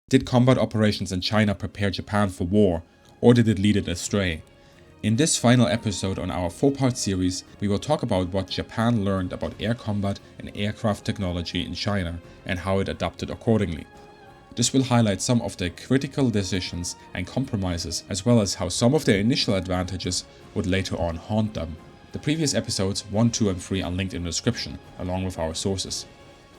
Did combat operations in China prepare Japan for war, or did it lead it astray? In this final episode on our 4-part series, we will talk about what Japan learned about air combat and aircraft technology in China and how it adapted accordingly. This will highlight some of the critical decisions and compromises, as well as how some of their initial advantages would later on haunt them. The previous episodes 1, 2 and 3 are linked in the description, along with our sources.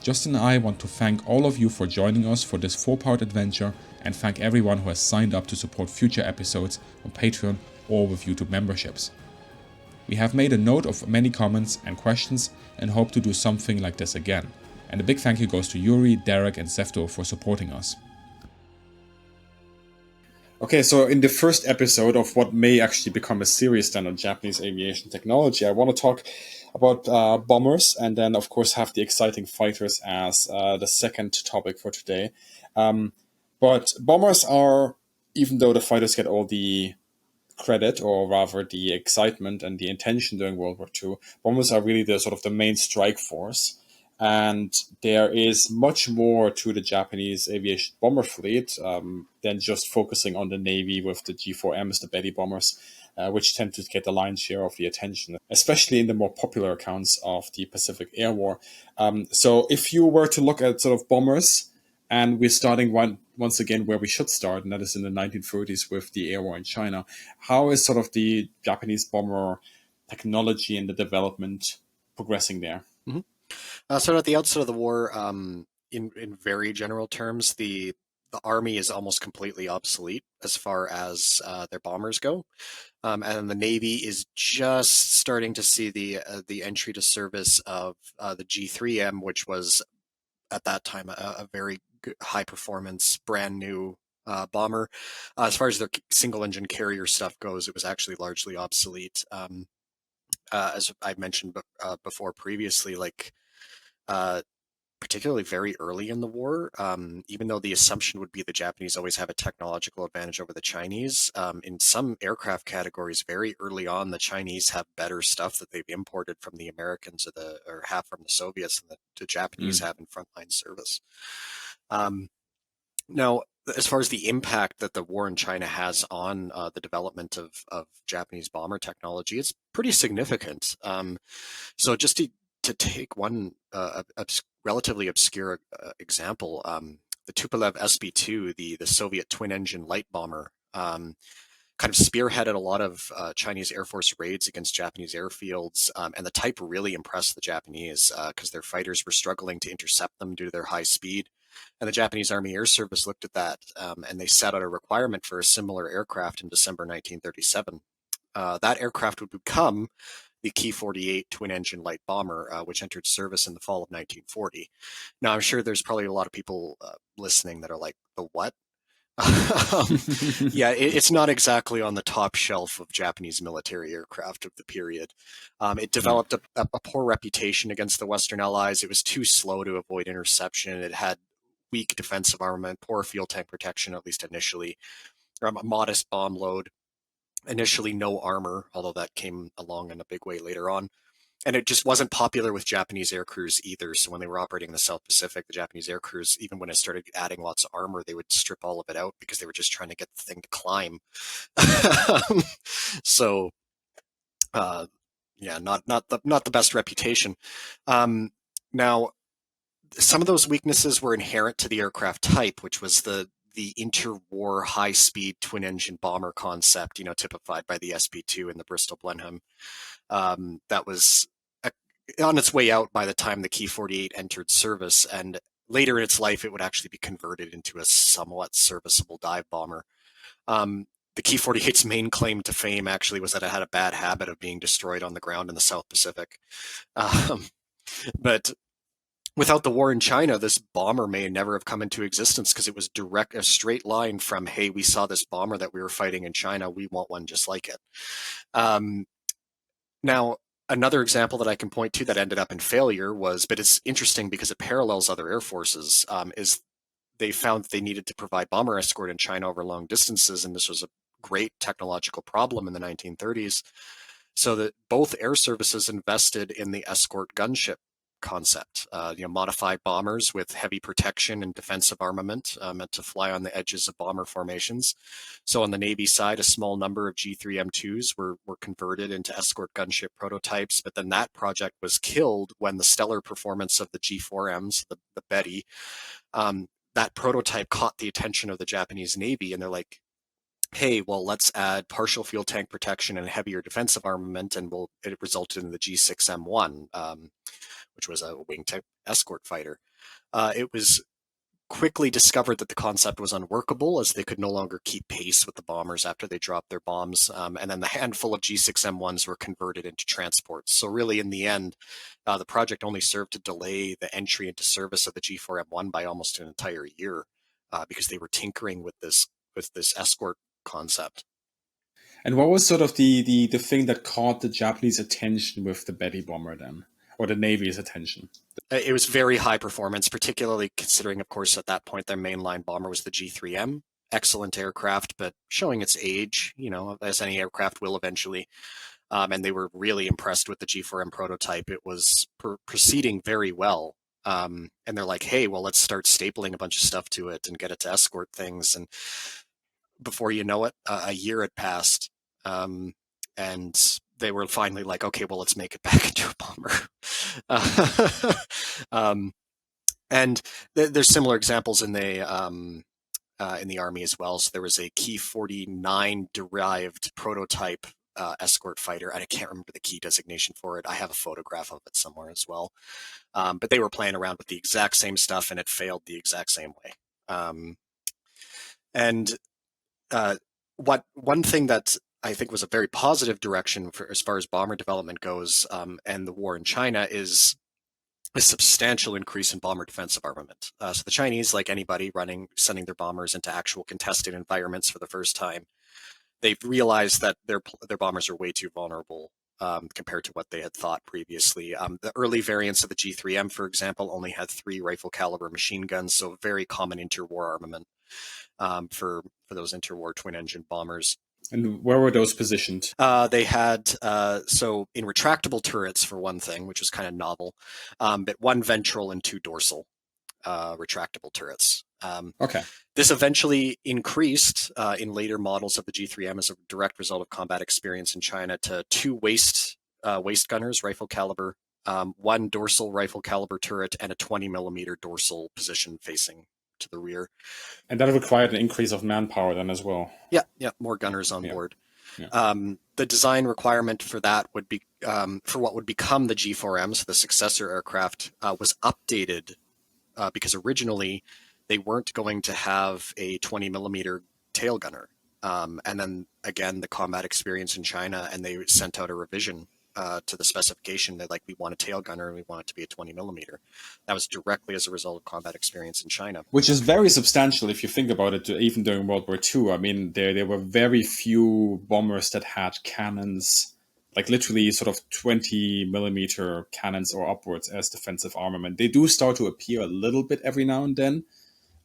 Justin and I want to thank all of you for joining us for this 4-part adventure and thank everyone who has signed up to support future episodes on Patreon or with YouTube memberships. We have made a note of many comments and questions and hope to do something like this again. And a big thank you goes to Yuri, Derek and Sefto for supporting us. Okay, so in the first episode of what may actually become a series then on Japanese aviation technology, I want to talk about bombers and then of course have the exciting fighters as the second topic for today. But bombers are, even though the fighters get all the credit, or rather the excitement and the intention during World War II, bombers are really the sort of the main strike force. And there is much more to the Japanese aviation bomber fleet than just focusing on the Navy with the G4Ms, the Betty bombers, which tend to get the lion's share of the attention, especially in the more popular accounts of the Pacific Air War. So if you were to look at sort of bombers, and we're starting once again where we should start, and that is in the 1930s with the air war in China, how is sort of the Japanese bomber technology and the development progressing there? Mm-hmm. So at the outset of the war, in very general terms, the army is almost completely obsolete as far as their bombers go, and the Navy is just starting to see the entry to service of the G3M, which was at that time a very high performance, brand new bomber. As far as their single engine carrier stuff goes, it was actually largely obsolete. As I mentioned before previously, like particularly very early in the war, even though the assumption would be the Japanese always have a technological advantage over the Chinese, in some aircraft categories, very early on, the Chinese have better stuff that they've imported from the Americans or have from the Soviets than the Japanese have in frontline service. Now, as far as the impact that the war in China has on the development of Japanese bomber technology, it's pretty significant. So just to take one relatively obscure example, the Tupolev SB-2, the Soviet twin-engine light bomber, kind of spearheaded a lot of Chinese Air Force raids against Japanese airfields, and the type really impressed the Japanese because their fighters were struggling to intercept them due to their high speed. And the Japanese Army Air Service looked at that, and they set out a requirement for a similar aircraft in December 1937. That aircraft would become the Ki-48 twin-engine light bomber, which entered service in the fall of 1940. Now, I'm sure there's probably a lot of people listening that are like, the what? Yeah, it's not exactly on the top shelf of Japanese military aircraft of the period. It developed a poor reputation against the Western Allies. It was too slow to avoid interception. It had weak defensive armament, poor fuel tank protection, at least initially, a modest bomb load, initially no armor, although that came along in a big way later on. And it just wasn't popular with Japanese air crews either. So when they were operating in the South Pacific, the Japanese air crews, even when it started adding lots of armor, they would strip all of it out because they were just trying to get the thing to climb. So, yeah, not the best reputation. Now, some of those weaknesses were inherent to the aircraft type, which was the interwar high-speed twin-engine bomber concept, typified by the SB-2 and the Bristol Blenheim. That was on its way out by the time the Ki-48 entered service, and later in its life, it would actually be converted into a somewhat serviceable dive bomber. The Ki-48's main claim to fame actually was that it had a bad habit of being destroyed on the ground in the South Pacific. But without the war in China, this bomber may never have come into existence because it was a straight line from, hey, we saw this bomber that we were fighting in China, we want one just like it. Now, another example that I can point to that ended up in failure but it's interesting because it parallels other air forces, is they found that they needed to provide bomber escort in China over long distances, and this was a great technological problem in the 1930s. So that both air services invested in the escort gunship concept. Modified bombers with heavy protection and defensive armament meant to fly on the edges of bomber formations. So on the Navy side, a small number of G3M2s were converted into escort gunship prototypes, but then that project was killed when the stellar performance of the G4Ms, the Betty, that prototype caught the attention of the Japanese Navy, and they're like, hey, well, let's add partial fuel tank protection and heavier defensive armament, and it resulted in the G6M1, which was a wing-type escort fighter. It was quickly discovered that the concept was unworkable, as they could no longer keep pace with the bombers after they dropped their bombs, and then the handful of G6M1s were converted into transports. So really, in the end, the project only served to delay the entry into service of the G4M1 by almost an entire year, because they were tinkering with this escort concept. And what was sort of the thing that caught the Japanese attention with the Betty bomber then, or the Navy's attention? It was very high performance, particularly considering, of course, at that point their mainline bomber was the G3M. Excellent aircraft, but showing its age, as any aircraft will eventually. And they were really impressed with the G4M prototype. It was proceeding very well. And they're like, hey, well, let's start stapling a bunch of stuff to it and get it to escort things. And before you know it, a year had passed. And they were finally like, okay, well, let's make it back into a bomber. And there's similar examples in the Army as well. So there was a Key 49 derived prototype escort fighter, and I can't remember the key designation for it. I have a photograph of it somewhere as well. But they were playing around with the exact same stuff, and it failed the exact same way. And one thing that I think was a very positive direction for as far as bomber development goes, and the war in China, is a substantial increase in bomber defensive armament. So the Chinese, like anybody sending their bombers into actual contested environments for the first time, they've realized that their bombers are way too vulnerable compared to what they had thought previously. The early variants of the G3M, for example, only had 3 rifle caliber machine guns, so very common interwar armament for those interwar twin engine bombers. And where were those positioned? They had, so in retractable turrets, for one thing, which was kind of novel, but 1 ventral and 2 dorsal retractable turrets. Okay. This eventually increased in later models of the G3M as a direct result of combat experience in China to 2 waist gunners, rifle caliber, 1 dorsal rifle caliber turret, and a 20 millimeter dorsal position facing to the rear. And that required an increase of manpower then as well. Yeah, more gunners on board. Yeah. The design requirement for that would be for what would become the G4M, so the successor aircraft, was updated because originally they weren't going to have a 20 millimeter tail gunner. And then again, the combat experience in China, and they sent out a revision to the specification. They're like, we want a tail gunner and we want it to be a 20 millimeter. That was directly as a result of combat experience in China. Which is very substantial if you think about it, even during World War II. I mean, there were very few bombers that had cannons, like literally sort of 20 millimeter cannons or upwards as defensive armament. They do start to appear a little bit every now and then.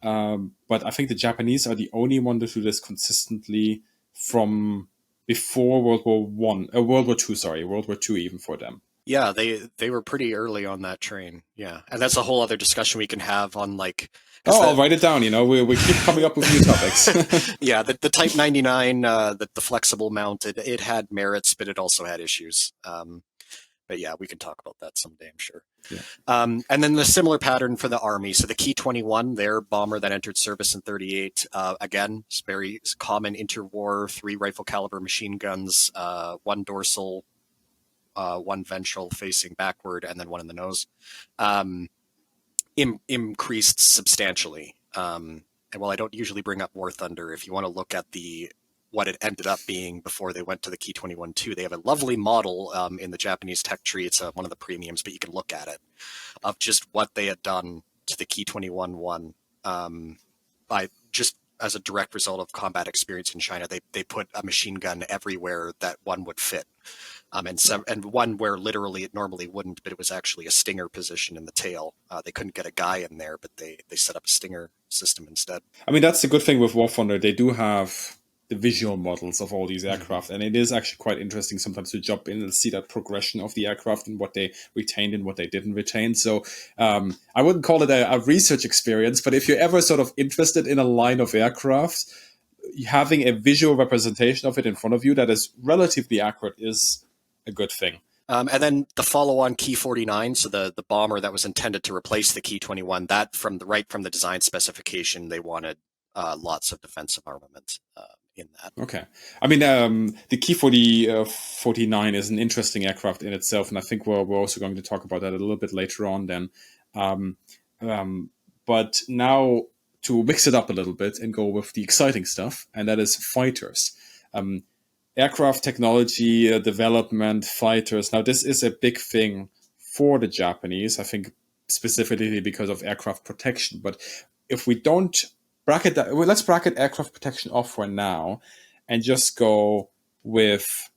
But I think the Japanese are the only one to do this consistently from before World War II even for them. Yeah, they were pretty early on that train. Yeah, and that's a whole other discussion we can have on like. I'll write it down. We keep coming up with new topics. Yeah, the Type 99, the flexible mount, it had merits, but it also had issues. But yeah, we can talk about that someday, I'm sure. Yeah. And then the similar pattern for the Army. So the Key 21, their bomber that entered service in 38, again, it's very common interwar, 3 rifle caliber machine guns, 1 dorsal, 1 ventral facing backward, and then 1 in the nose, increased substantially. And while I don't usually bring up War Thunder, if you want to look at what it ended up being before they went to the Key 21-2. They have a lovely model in the Japanese tech tree. It's one of the premiums, but you can look at it, of just what they had done to the Key 21-1 by just as a direct result of combat experience in China. They put a machine gun everywhere that one would fit, and one where literally it normally wouldn't, but it was actually a stinger position in the tail. They couldn't get a guy in there, but they set up a stinger system instead. I mean, that's the good thing with War Thunder. They do have the visual models of all these Mhm. aircraft. And it is actually quite interesting sometimes to jump in and see that progression of the aircraft and what they retained and what they didn't retain. So I wouldn't call it a research experience, but if you're ever sort of interested in a line of aircraft, having a visual representation of it in front of you that is relatively accurate is a good thing. And then the follow-on Key 49, so the bomber that was intended to replace the Key 21, that right from the design specification, they wanted lots of defensive armament in that. Okay. I mean, the Key 49 is an interesting aircraft in itself, and I think we're also going to talk about that a little bit later on then. Um, but now to mix it up a little bit and go with the exciting stuff, and that is fighters. Aircraft technology, development, fighters. Now, this is a big thing for the Japanese, I think specifically because of aircraft protection. But if we don't bracket that, well, let's bracket aircraft protection off for now and just go with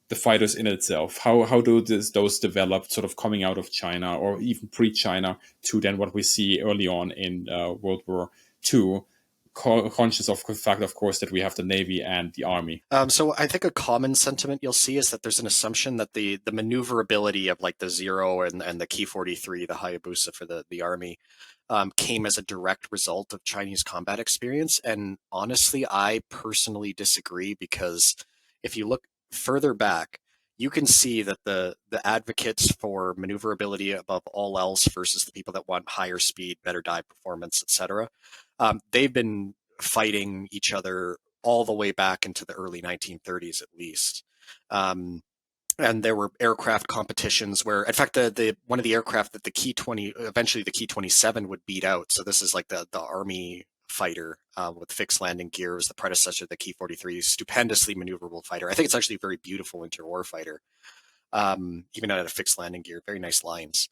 the fighters in itself. How do those develop sort of coming out of China or even pre-China to then what we see early on in World War II, conscious of the fact, of course, that we have the Navy and the Army. So I think a common sentiment you'll see is that there's an assumption that the maneuverability of like the Zero and the Key 43, the Hayabusa for the Army, came as a direct result of Chinese combat experience. And honestly, I personally disagree because if you look further back, you can see that the advocates for maneuverability above all else versus the people that want higher speed, better dive performance, etc. They've been fighting each other all the way back into the early 1930s at least. Um, and there were aircraft competitions where, in fact, the one of the aircraft that the Key 20, eventually the Key 27 would beat out. So this is like the Army fighter with fixed landing gear, was the predecessor of the Key 43, stupendously maneuverable fighter. I think it's actually a very beautiful interwar fighter, even out of fixed landing gear, very nice lines.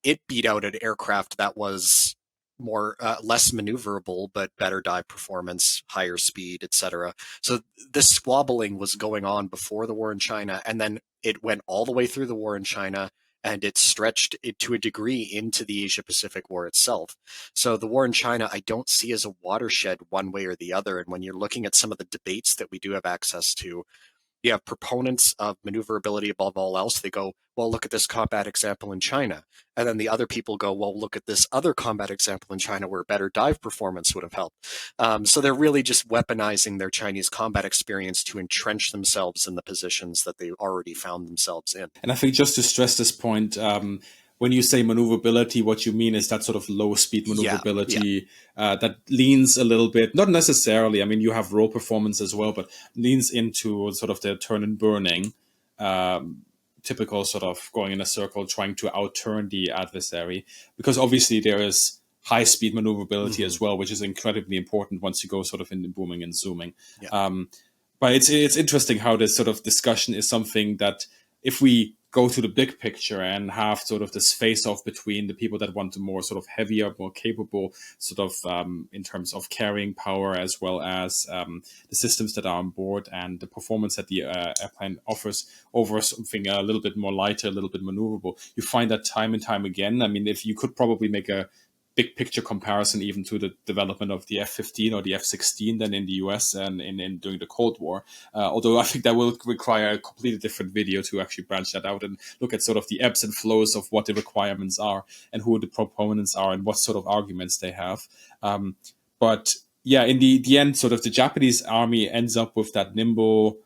It beat out an aircraft that was more less maneuverable but better dive performance, higher speed, etc. So this squabbling was going on before the war in China, and then it went all the way through the war in China, and it stretched it to a degree into the Asia Pacific War itself. So the war in China I don't see as a watershed one way or the other. And when you're looking at some of the debates that we do have access to, you have proponents of maneuverability above all else. They go, well, look at this combat example in China. And then the other people go, well, look at this other combat example in China where better dive performance would have helped. So they're really just weaponizing their Chinese combat experience to entrench themselves in the positions that they already found themselves in. And I think just to stress this point, when you say maneuverability, what you mean is that sort of low speed maneuverability that leans a little bit, not necessarily. I mean, you have roll performance as well, but leans into sort of the turn and burning, typical sort of going in a circle, trying to outturn the adversary. Because obviously there is high speed maneuverability as well, which is incredibly important once you go sort of in the booming and zooming. Yeah. But it's interesting how this sort of discussion is something that if we go to the big picture and have sort of this face-off between the people that want a more sort of heavier, more capable sort of in terms of carrying power, as well as the systems that are on board and the performance that the airplane offers over something a little bit more lighter, a little bit maneuverable. You find that time and time again. I mean, if you could probably make a big picture comparison even to the development of the F-15 or the F-16 than in the US and in during the Cold War. Although I think that will require a completely different video to actually branch that out and look at sort of the ebbs and flows of what the requirements are and who the proponents are and what sort of arguments they have. But yeah, in the end, sort of the Japanese army ends up with that nimble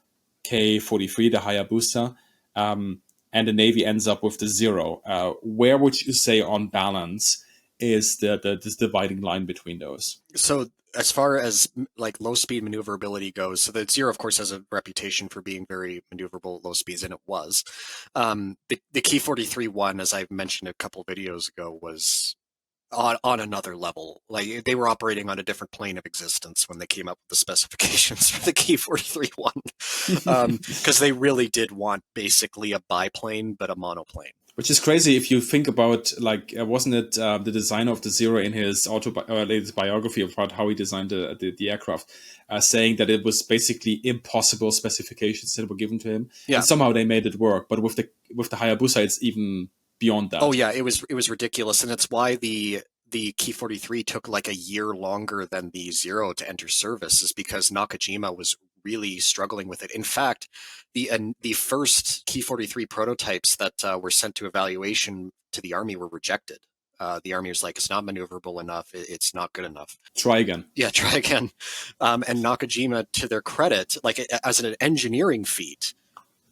K-43, the Hayabusa, and the Navy ends up with the Zero. Where would you say on balance is this dividing line between those? So as far as like low speed maneuverability goes, so the Zero, of course, has a reputation for being very maneuverable at low speeds, and it was. The Key 43-1, as I've mentioned a couple videos ago, was on another level. Like they were operating on a different plane of existence when they came up with the specifications for the Key 43-1, because they really did want basically a biplane but a monoplane. Which is crazy if you think about, like, wasn't it the designer of the Zero in his latest biography about how he designed the aircraft, saying that it was basically impossible specifications that were given to him, and somehow they made it work. But with the Hayabusa, it's even beyond that. Oh yeah, it was ridiculous, and it's why the the Ki-43 took like a year longer than the Zero to enter service is because Nakajima was really struggling with it. In fact, the first Ki-43 prototypes that were sent to evaluation to the Army were rejected. The Army was like, it's not maneuverable enough. It's not good enough. Try again. Yeah, try again. And Nakajima, to their credit, like as an engineering feat,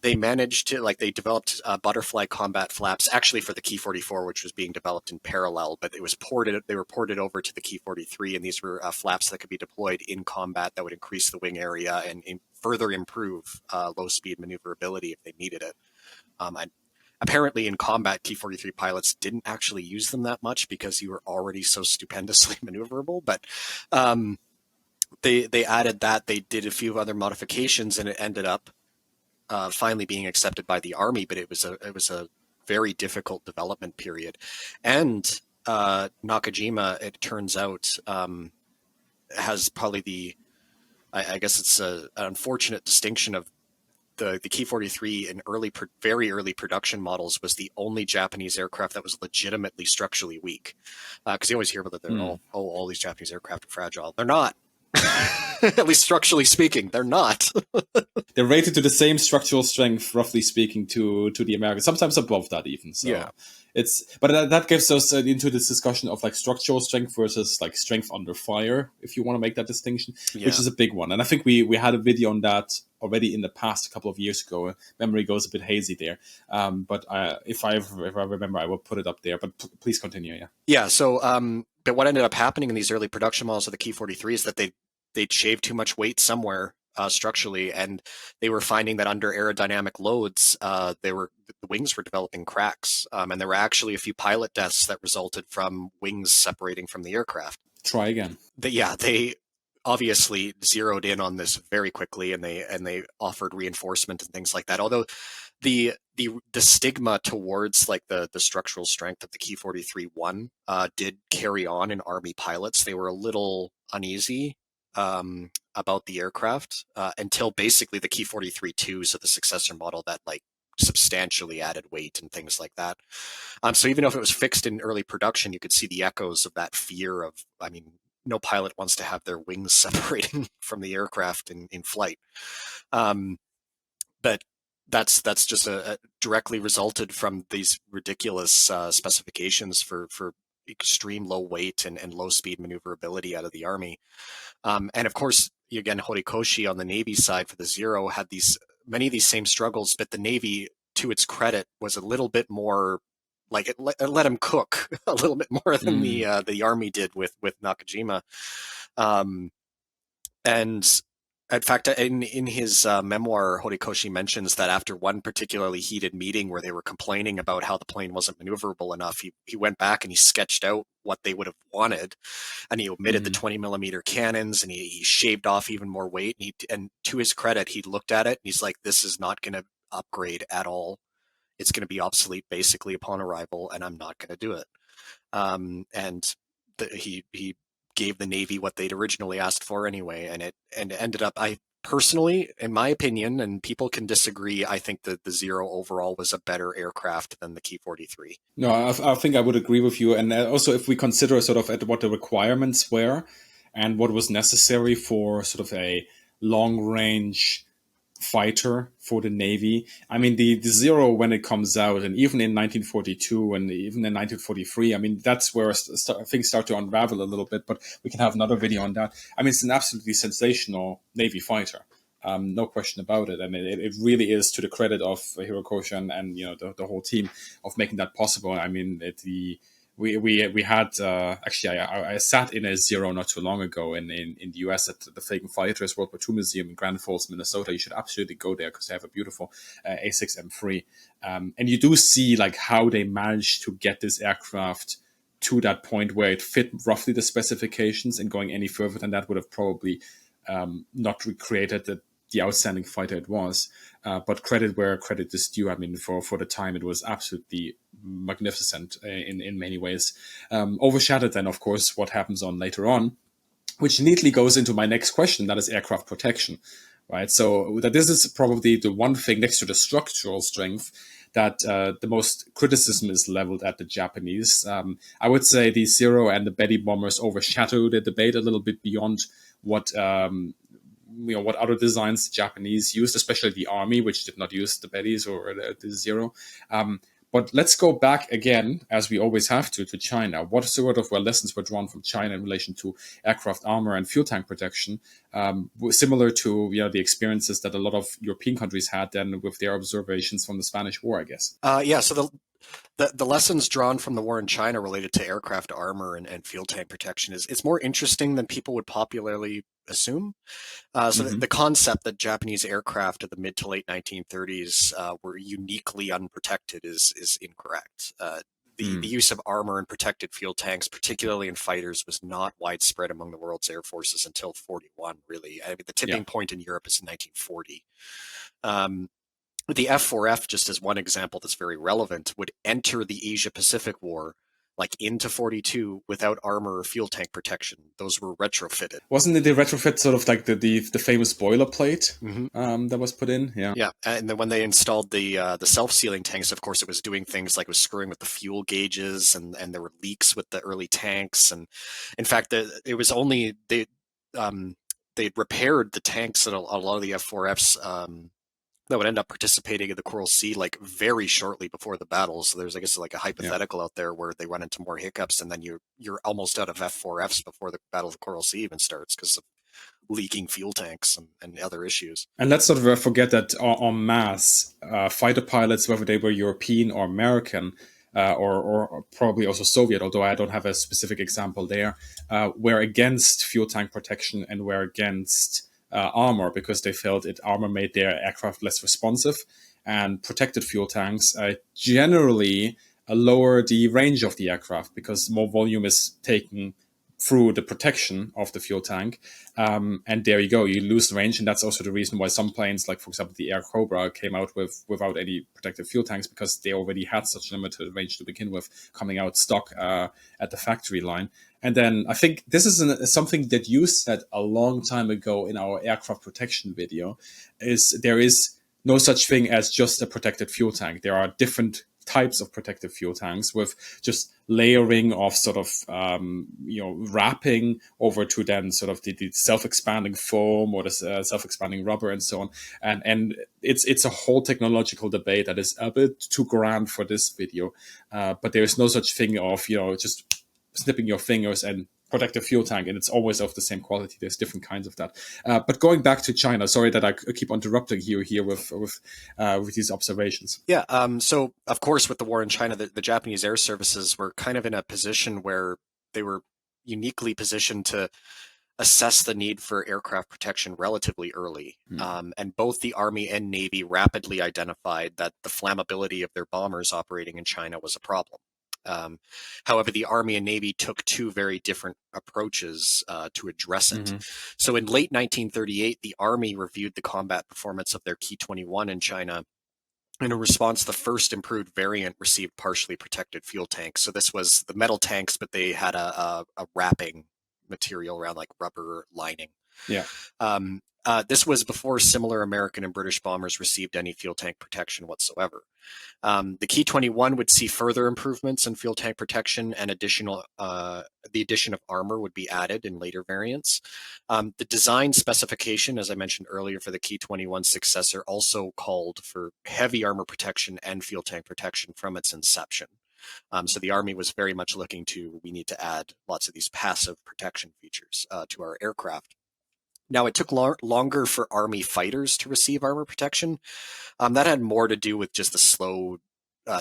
they managed to, like, they developed butterfly combat flaps actually for the Ki-44, which was being developed in parallel, but they were ported over to the Ki-43, and these were flaps that could be deployed in combat that would increase the wing area and further improve low speed maneuverability if they needed it. Apparently in combat, Ki-43 pilots didn't actually use them that much because you were already so stupendously maneuverable, but they added that. They did a few other modifications, and it ended up finally being accepted by the Army, but it was a very difficult development period. And Nakajima, it turns out, has probably I guess it's an unfortunate distinction of the Ki-43 in very early production models was the only Japanese aircraft that was legitimately structurally weak. Because you always hear about that all these Japanese aircraft are fragile. They're not. At least structurally speaking, they're not. They're rated to the same structural strength, roughly speaking, to the Americans, sometimes above that even. So Yeah. but that gives us into this discussion of like structural strength versus like strength under fire, if you want to make that distinction, which is a big one. And I think we had a video on that already in the past, a couple of years ago. Memory goes a bit hazy there, but if I remember, I will put it up there. But please continue. Yeah. Yeah. So, but what ended up happening in these early production models of the Ki-43 is that they'd shaved too much weight somewhere structurally, and they were finding that under aerodynamic loads, the wings were developing cracks, and there were actually a few pilot deaths that resulted from wings separating from the aircraft. Try again. They obviously zeroed in on this very quickly, and they offered reinforcement and things like that. Although the stigma towards like the structural strength of the Ki-43-1 did carry on in Army pilots. They were a little uneasy about the aircraft until basically the Ki-43-2, so the successor model that like substantially added weight and things like that. So even if it was fixed in early production, you could see the echoes of that fear of, I mean, no pilot wants to have their wings separating from the aircraft in flight. But that's just a directly resulted from these ridiculous specifications for extreme low weight and low speed maneuverability out of the Army. And of course, again, Horikoshi on the Navy side for the Zero had many of these same struggles, but the Navy, to its credit, was a little bit more like it let him cook a little bit more than the Army did with Nakajima. And in fact, in his memoir, Horikoshi mentions that after one particularly heated meeting where they were complaining about how the plane wasn't maneuverable enough, he went back and he sketched out what they would have wanted, and he omitted the 20 millimeter cannons, and he shaved off even more weight. And to his credit, he looked at it and he's like, "This is not going to upgrade at all. It's going to be obsolete basically upon arrival, and I'm not going to do it." And he gave the Navy what they'd originally asked for anyway, and it ended up, I personally, in my opinion, and people can disagree, I think that the Zero overall was a better aircraft than the Ki-43. No, I think I would agree with you. And also, if we consider sort of at what the requirements were and what was necessary for sort of a long range fighter for the Navy. I mean, the Zero, when it comes out, and even in 1942 and even in 1943, I mean, that's where things start to unravel a little bit, but we can have another video on that. I mean, it's an absolutely sensational Navy fighter. No question about it. I mean, it really is to the credit of Horikoshi and you know the whole team of making that possible. I mean, we had actually I sat in a Zero not too long ago in the US at the Flaking Fighters World War II Museum in Grand Falls, Minnesota. You should absolutely go there because they have a beautiful A6M3, and you do see like how they managed to get this aircraft to that point where it fit roughly the specifications, and going any further than that would have probably not recreated the outstanding fighter it was. But credit where credit is due. I mean, for the time, it was absolutely magnificent in many ways. Overshadowed then, of course, what happens on later on, which neatly goes into my next question, that is aircraft protection, right? So that this is probably the one thing next to the structural strength that the most criticism is leveled at the Japanese. I would say the Zero and the Betty bombers overshadow the debate a little bit beyond what what other designs the Japanese used, especially the army, which did not use the Bettys or the Zero. But let's go back again, as we always have to China. What sort of lessons were drawn from China in relation to aircraft armor and fuel tank protection, similar to the experiences that a lot of European countries had then with their observations from the Spanish War, I guess. Yeah, so the lessons drawn from the war in China related to aircraft armor and fuel tank protection is it's more interesting than people would popularly assume. So Mm-hmm. the concept that Japanese aircraft of the mid to late 1930s were uniquely unprotected is incorrect. The Mm. use of armor and protected fuel tanks, particularly in fighters, was not widespread among the world's air forces until 41, really. I mean, the Yeah. tipping point in Europe is in 1940. Um, the F4F, just as one example that's very relevant, would enter the Asia Pacific War like into 42 without armor or fuel tank protection. Those were retrofitted. Wasn't it the retrofit sort of like the famous boilerplate Mm-hmm. that was put in? Yeah. Yeah, and then when they installed the self-sealing tanks, of course, it was doing things like it was screwing with the fuel gauges, and there were leaks with the early tanks. And in fact, it was only they'd repaired the tanks that a lot of the F4Fs that would end up participating in the Coral Sea like very shortly before the battle. So there's, I guess, like a Yeah. hypothetical out there where they run into more hiccups, and then you're almost out of F4Fs before the Battle of the Coral Sea even starts because of leaking fuel tanks and other issues. And let's sort of forget that en masse, fighter pilots, whether they were European or American, or probably also Soviet, although I don't have a specific example there, were against fuel tank protection and were against armor because they felt armor made their aircraft less responsive, and protected fuel tanks generally lower the range of the aircraft because more volume is taken through the protection of the fuel tank. And there you go, you lose range. And that's also the reason why some planes, like, for example, the Air Cobra, came out without any protected fuel tanks because they already had such limited range to begin with, coming out stock at the factory line. And then I think this is something that you said a long time ago in our aircraft protection video, is there is no such thing as just a protected fuel tank. There are different types of protective fuel tanks with just layering of sort of wrapping over to then sort of the self-expanding foam or the self-expanding rubber and so on, and it's a whole technological debate that is a bit too grand for this video, but there is no such thing of just snipping your fingers and protect a fuel tank, and it's always of the same quality. There's different kinds of that. But going back to China, sorry that I keep interrupting you here with these observations. Yeah. So of course, with the war in China, the Japanese air services were kind of in a position where they were uniquely positioned to assess the need for aircraft protection relatively early. And both the Army and Navy rapidly identified that the flammability of their bombers operating in China was a problem. However, the Army and Navy took two very different approaches to address it. Mm-hmm. So in late 1938, the Army reviewed the combat performance of their Ki-21 in China. In response, the first improved variant received partially protected fuel tanks. So this was the metal tanks, but they had a wrapping material around, like rubber lining. Yeah. This was before similar American and British bombers received any fuel tank protection whatsoever. The Ki-21 would see further improvements in fuel tank protection, and the addition of armor would be added in later variants. The design specification, as I mentioned earlier, for the Ki-21 successor also called for heavy armor protection and fuel tank protection from its inception. So the Army was very much looking to, we need to add lots of these passive protection features to our aircraft. Now, it took longer for Army fighters to receive armor protection. That had more to do with just the slow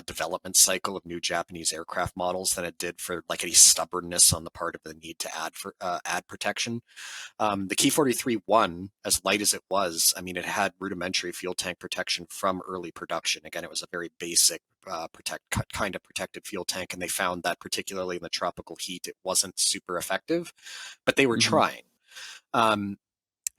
development cycle of new Japanese aircraft models than it did for like any stubbornness on the part of the need to add protection. The Ki-43-1, as light as it was, I mean, it had rudimentary fuel tank protection from early production. Again, it was a very basic kind of protected fuel tank, and they found that particularly in the tropical heat, it wasn't super effective, but they were Mm-hmm. trying.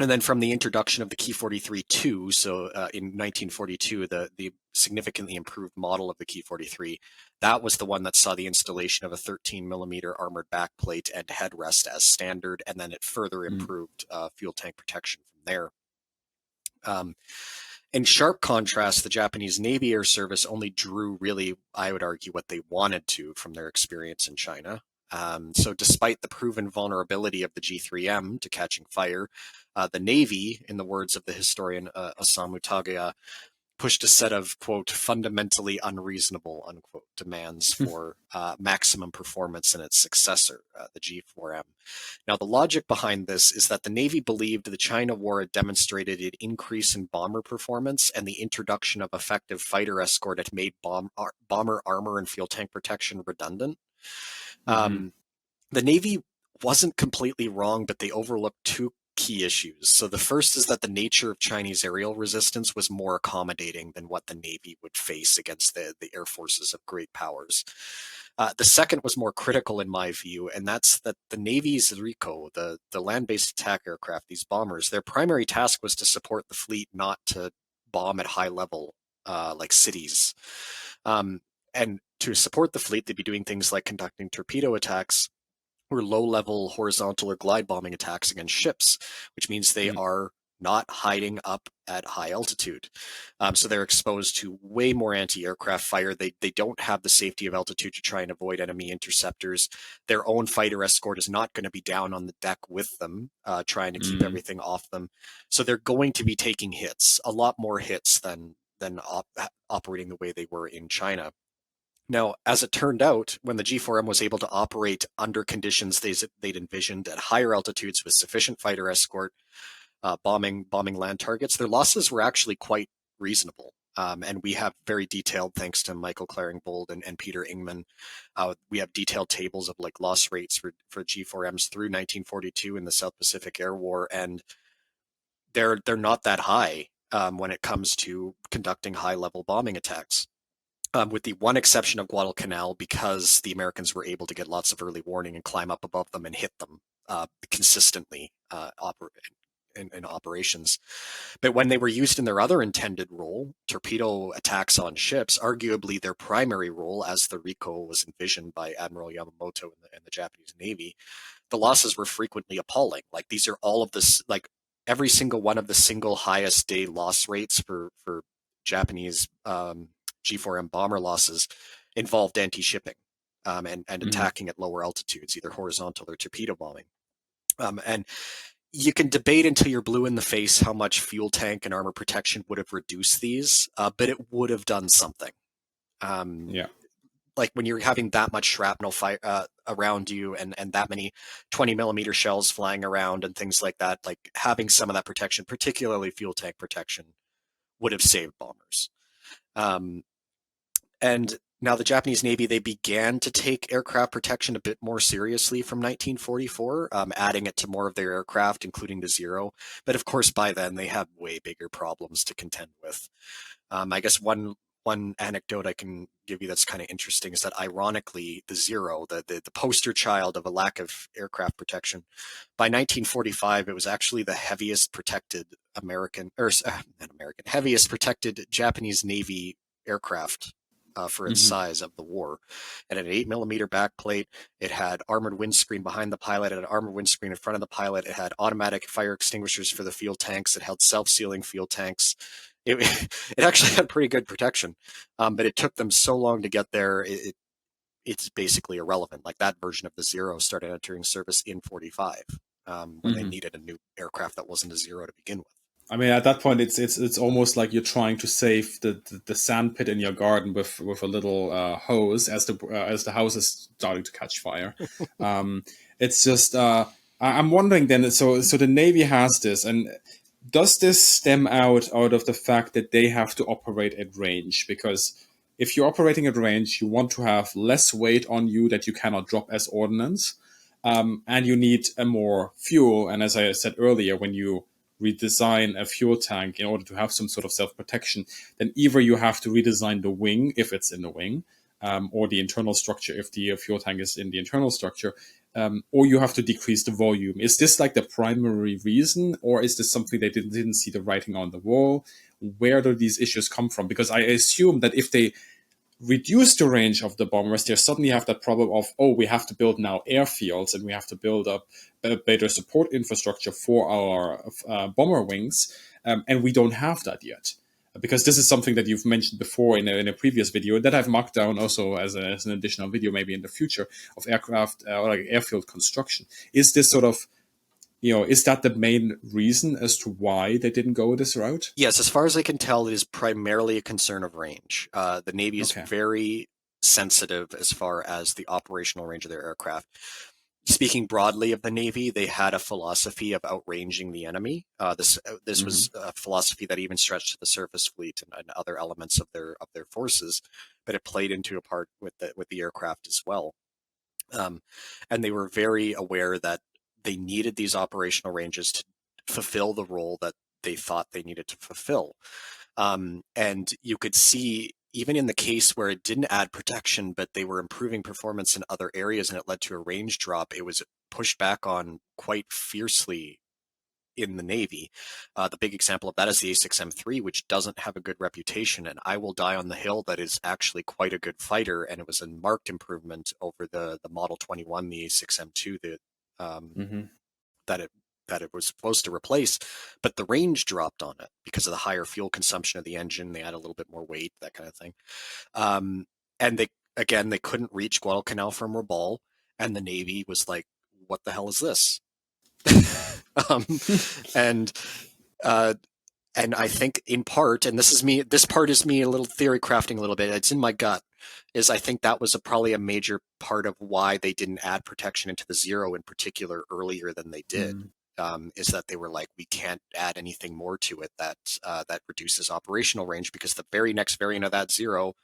And then from the introduction of the Ki-43-2, so in 1942, the significantly improved model of the Ki-43, that was the one that saw the installation of a 13 millimeter armored backplate and headrest as standard, and then it further improved fuel tank protection from there. In sharp contrast, the Japanese Navy Air Service only drew really, I would argue, what they wanted to from their experience in China. So despite the proven vulnerability of the G3M to catching fire, the Navy, in the words of the historian Osamu Tagaya, pushed a set of, quote, fundamentally unreasonable, unquote, demands for maximum performance in its successor, the G4M. Now, the logic behind this is that the Navy believed the China War had demonstrated an increase in bomber performance, and the introduction of effective fighter escort had made bomber armor and fuel tank protection redundant. Mm-hmm. The Navy wasn't completely wrong, but they overlooked two key issues. So the first is that the nature of Chinese aerial resistance was more accommodating than what the Navy would face against the air forces of great powers. The second was more critical in my view, and that's that the Navy's RICO, the land-based attack aircraft, these bombers, their primary task was to support the fleet, not to bomb at high level like cities. And to support the fleet, they'd be doing things like conducting torpedo attacks or low-level horizontal or glide bombing attacks against ships, which means they are not hiding up at high altitude. So they're exposed to way more anti-aircraft fire. They don't have the safety of altitude to try and avoid enemy interceptors. Their own fighter escort is not going to be down on the deck with them, trying to keep Mm-hmm. everything off them. So they're going to be taking hits, a lot more hits than operating the way they were in China. Now, as it turned out, when the G4M was able to operate under conditions they'd envisioned at higher altitudes with sufficient fighter escort, bombing land targets, their losses were actually quite reasonable. And we have very detailed, thanks to Michael Claringbold and Peter Ingman, we have detailed tables of like loss rates for G4Ms through 1942 in the South Pacific Air War, and they're not that high when it comes to conducting high level bombing attacks. With the one exception of Guadalcanal, because the Americans were able to get lots of early warning and climb up above them and hit them consistently in operations. But when they were used in their other intended role, torpedo attacks on ships, arguably their primary role, as the RICO was envisioned by Admiral Yamamoto and the Japanese Navy, the losses were frequently appalling. Like these are all of this, like every single one of the single highest day loss rates for Japanese G4M bomber losses involved anti-shipping and Mm-hmm. attacking at lower altitudes, either horizontal or torpedo bombing. And you can debate until you're blue in the face how much fuel tank and armor protection would have reduced these, but it would have done something. Um, Yeah. like when you're having that much shrapnel fire around you and that many 20 millimeter shells flying around and things like that, like having some of that protection, particularly fuel tank protection, would have saved bombers. Um, and now the Japanese Navy, they began to take aircraft protection a bit more seriously from 1944, adding it to more of their aircraft, including the Zero. But of course, by then they had way bigger problems to contend with. I guess one anecdote I can give you that's kind of interesting is that ironically, the Zero, the poster child of a lack of aircraft protection, by 1945 it was actually the heaviest protected heaviest protected Japanese Navy aircraft. For its Mm-hmm. size of the war. It had an 8 millimeter backplate. It had armored windscreen behind the pilot. It had armored windscreen in front of the pilot. It had automatic fire extinguishers for the fuel tanks. It held self-sealing fuel tanks. It, it actually had pretty good protection, but it took them so long to get there. It's basically irrelevant. Like that version of the Zero started entering service in 45 when they Mm-hmm. needed a new aircraft that wasn't a Zero to begin with. I mean, at that point, it's almost like you're trying to save the sand pit in your garden with a little hose as the house is starting to catch fire. It's just I'm wondering then. So the Navy has this, and does this stem out of the fact that they have to operate at range? Because if you're operating at range, you want to have less weight on you that you cannot drop as ordnance, and you need a more fuel. And as I said earlier, when you redesign a fuel tank in order to have some sort of self-protection, then either you have to redesign the wing if it's in the wing, or the internal structure if the fuel tank is in the internal structure, or you have to decrease the volume. Is this like the primary reason, or is this something they didn't see the writing on the wall? Where do these issues come from? Because I assume that if they reduce the range of the bombers, they suddenly have that problem of, oh, we have to build now airfields and we have to build up a better support infrastructure for our bomber wings. and we don't have that yet. Because this is something that you've mentioned before in a previous video that I've marked down also as an additional video maybe in the future of aircraft or like airfield construction. Is this sort of, is that the main reason as to why they didn't go this route? Yes, as far as I can tell, it is primarily a concern of range. The Navy is Okay. very sensitive as far as the operational range of their aircraft. Speaking broadly of the Navy, they had a philosophy of outranging the enemy. This Hmm. was a philosophy that even stretched to the surface fleet and other elements of their forces, but it played into a part with the aircraft as well. Um, and they were very aware that they needed these operational ranges to fulfill the role that they thought they needed to fulfill. And you could see, even in the case where it didn't add protection, but they were improving performance in other areas and it led to a range drop, it was pushed back on quite fiercely in the Navy. The big example of that is the A6M3, which doesn't have a good reputation. And I will die on the hill that is actually quite a good fighter. And it was a marked improvement over the Model 21, the A6M2, um, Hmm. that it that it was supposed to replace, but the range dropped on it because of the higher fuel consumption of the engine. They had a little bit more weight, that kind of thing. Um, and they couldn't reach Guadalcanal from Rabaul, and the Navy was like, "What the hell is this?" um, and uh, and I think in part, and this part is me a little theory crafting a little bit. It's in my gut. Is I think that was probably a major part of why they didn't add protection into the Zero in particular earlier than they did. Mm. Is that they were like, we can't add anything more to it that reduces operational range, because the very next variant of that Zero,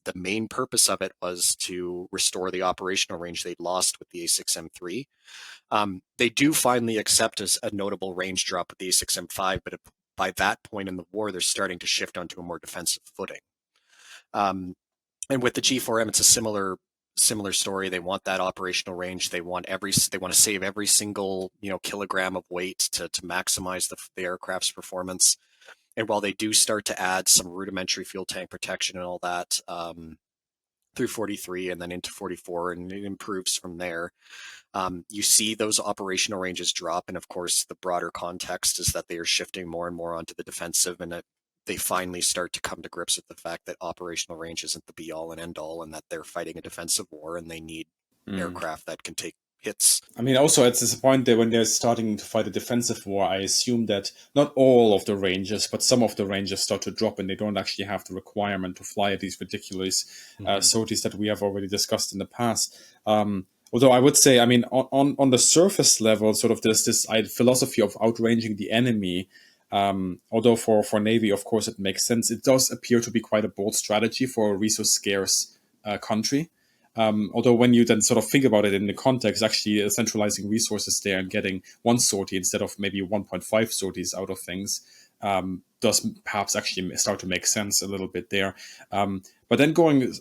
the main purpose of it was to restore the operational range they'd lost with the A6M3. They do finally accept a notable range drop with the A6M5, but by that point in the war, they're starting to shift onto a more defensive footing. Um, and with the G4M, it's a similar story. They want that operational range. They want to save every single kilogram of weight to maximize the aircraft's performance. And while they do start to add some rudimentary fuel tank protection and all that through 43 and then into 44, and it improves from there, you see those operational ranges drop. And of course, the broader context is that they are shifting more and more onto the defensive, and they finally start to come to grips with the fact that operational range isn't the be all and end all, and that they're fighting a defensive war and they need Mm. aircraft that can take hits. I mean, also at this point, that when they're starting to fight a defensive war, I assume that not all of the ranges, but some of the ranges start to drop, and they don't actually have the requirement to fly at these ridiculous Mm-hmm. sorties that we have already discussed in the past. Although I would say, I mean, on the surface level, sort of there's this philosophy of outranging the enemy. Although for Navy, of course, it makes sense. It does appear to be quite a bold strategy for a resource scarce country. Although when you then sort of think about it in the context, actually centralizing resources there and getting one sortie instead of maybe 1.5 sorties out of things does perhaps actually start to make sense a little bit there. But then going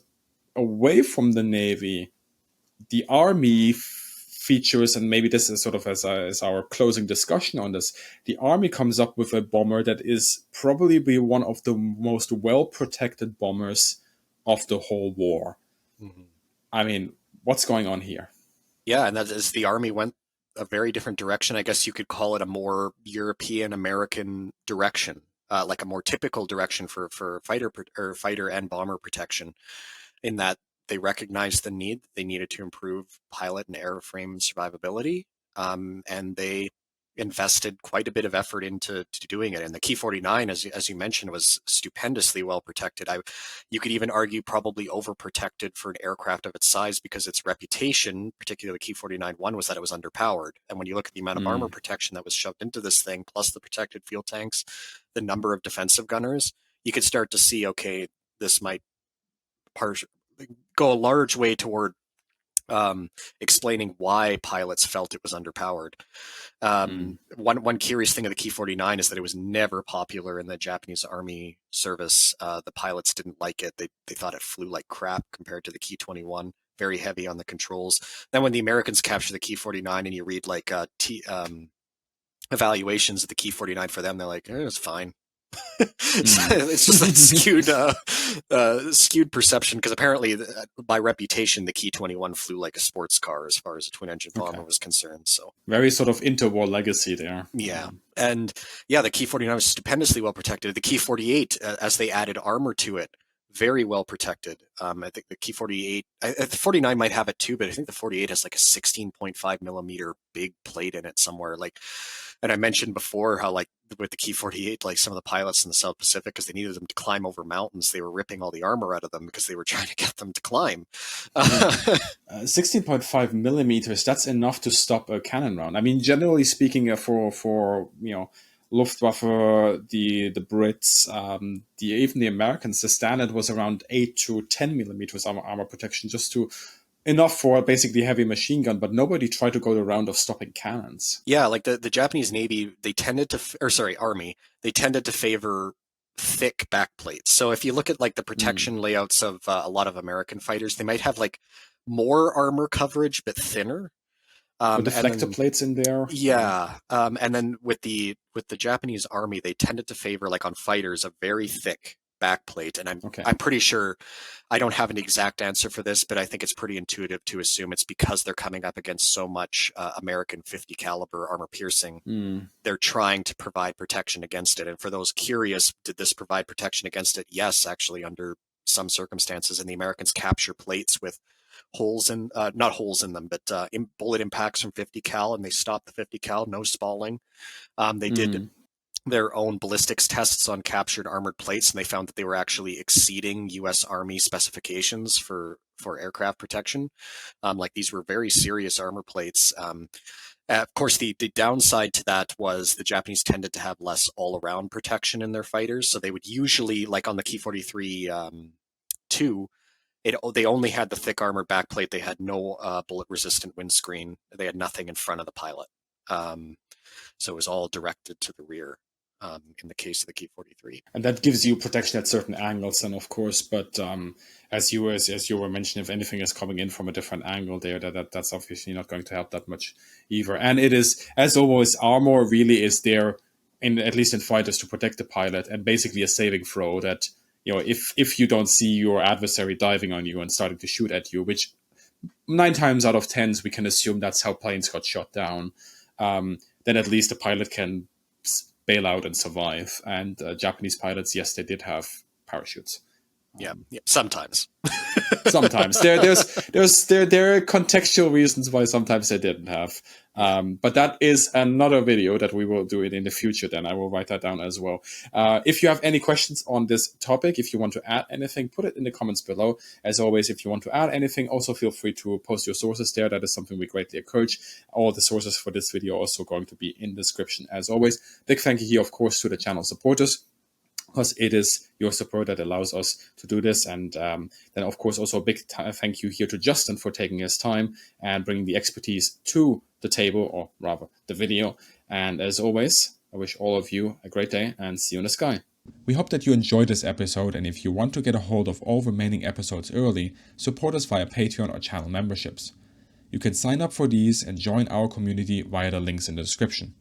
away from the Navy, the Army features, and maybe this is sort of as our closing discussion on this, the Army comes up with a bomber that is probably one of the most well protected bombers of the whole war. Mm-hmm. I mean, what's going on here? Yeah, and that is, the Army went a very different direction. I guess you could call it a more European American direction, like a more typical direction for fighter and bomber protection, in that they recognized the need. They needed to improve pilot and airframe survivability, and they invested quite a bit of effort into doing it. And the Key 49, as you mentioned, was stupendously well protected. You could even argue probably overprotected for an aircraft of its size, because its reputation, particularly the Key 49-1, was that it was underpowered. And when you look at the amount of armor Mm, protection that was shoved into this thing, plus the protected fuel tanks, the number of defensive gunners, you could start to see, okay, this might go a large way toward explaining why pilots felt it was underpowered. mm, One curious thing of the Key 49 is that it was never popular in the Japanese Army service. The pilots didn't like it. They thought it flew like crap compared to the Key 21. Very heavy on the controls. Then when the Americans capture the Key 49 and you read like evaluations of the Key 49 for them, they're like, it's fine. Mm. It's just that skewed perception, because apparently, by reputation, the Ki-21 flew like a sports car as far as a twin-engine bomber Okay. was concerned. So Very sort of interwar legacy there. yeah, and yeah, the Ki-49 was stupendously well protected. The Ki-48, as they added armor to it, very well protected. I think the Ki-48, the 49 might have it too, but I think the 48 has like a 16.5 millimeter big plate in it somewhere. Like, and I mentioned before how like with the Ki-48, like some of the pilots in the South Pacific, because they needed them to climb over mountains, they were ripping all the armor out of them because they were trying to get them to climb. 16.5 millimeters, that's enough to stop a cannon round. I mean, generally speaking, for Luftwaffe, the Brits, even the Americans, the standard was around 8 to 10 millimeters armor protection, just to enough for basically heavy machine gun, but nobody tried to go the round of stopping cannons. Yeah, like the Japanese Navy, they tended to, or sorry, Army, they tended to favor thick backplates. So if you look at like the Mm. protection layouts of a lot of American fighters, they might have like more armor coverage but thinner. With And deflector then plates in there. yeah, and then with the Japanese Army, they tended to favor like on fighters a very thick backplate. And Okay. I'm pretty sure, I don't have an exact answer for this, but I think it's pretty intuitive to assume it's because they're coming up against so much American 50 caliber armor piercing. Mm. They're trying to provide protection against it. And for those curious, did this provide protection against it? Yes, actually, under some circumstances. And the Americans capture plates with holes in, not holes in them, but bullet impacts from 50 cal, and they stopped the 50 cal, no spalling. They did Mm. their own ballistics tests on captured armored plates, and they found that they were actually exceeding U.S. Army specifications for aircraft protection. Like these were very serious armor plates. Of course, the downside to that was the Japanese tended to have less all-around protection in their fighters, so they would usually, like on the Ki-43 2, they only had the thick armor backplate. They had no bullet-resistant windscreen. They had nothing in front of the pilot. So it was all directed to the rear in the case of the Ki-43. And that gives you protection at certain angles, and of course, but as you were mentioning, if anything is coming in from a different angle there, that's obviously not going to help that much either. And it is, as always, armor really is there, in at least in fighters, to protect the pilot, and basically a saving throw that, if you don't see your adversary diving on you and starting to shoot at you, which 9 times out of 10 we can assume that's how planes got shot down, then at least the pilot can bail out and survive. And Japanese pilots, yes, they did have parachutes. Yeah, sometimes. Sometimes there are contextual reasons why sometimes they didn't have. But that is another video that we will do it in the future. Then I will write that down as well. If you have any questions on this topic, if you want to add anything, put it in the comments below. As always, if you want to add anything, also feel free to post your sources there. That is something we greatly encourage. All the sources for this video are also going to be in the description as always. Big thank you here, of course, to the channel supporters, because it is your support that allows us to do this. And then, of course, also a big thank you here to Justin for taking his time and bringing the expertise to the table, or rather the video. And as always, I wish all of you a great day and see you in the sky. We hope that you enjoyed this episode, and if you want to get a hold of all remaining episodes early, support us via Patreon or channel memberships. You can sign up for these and join our community via the links in the description.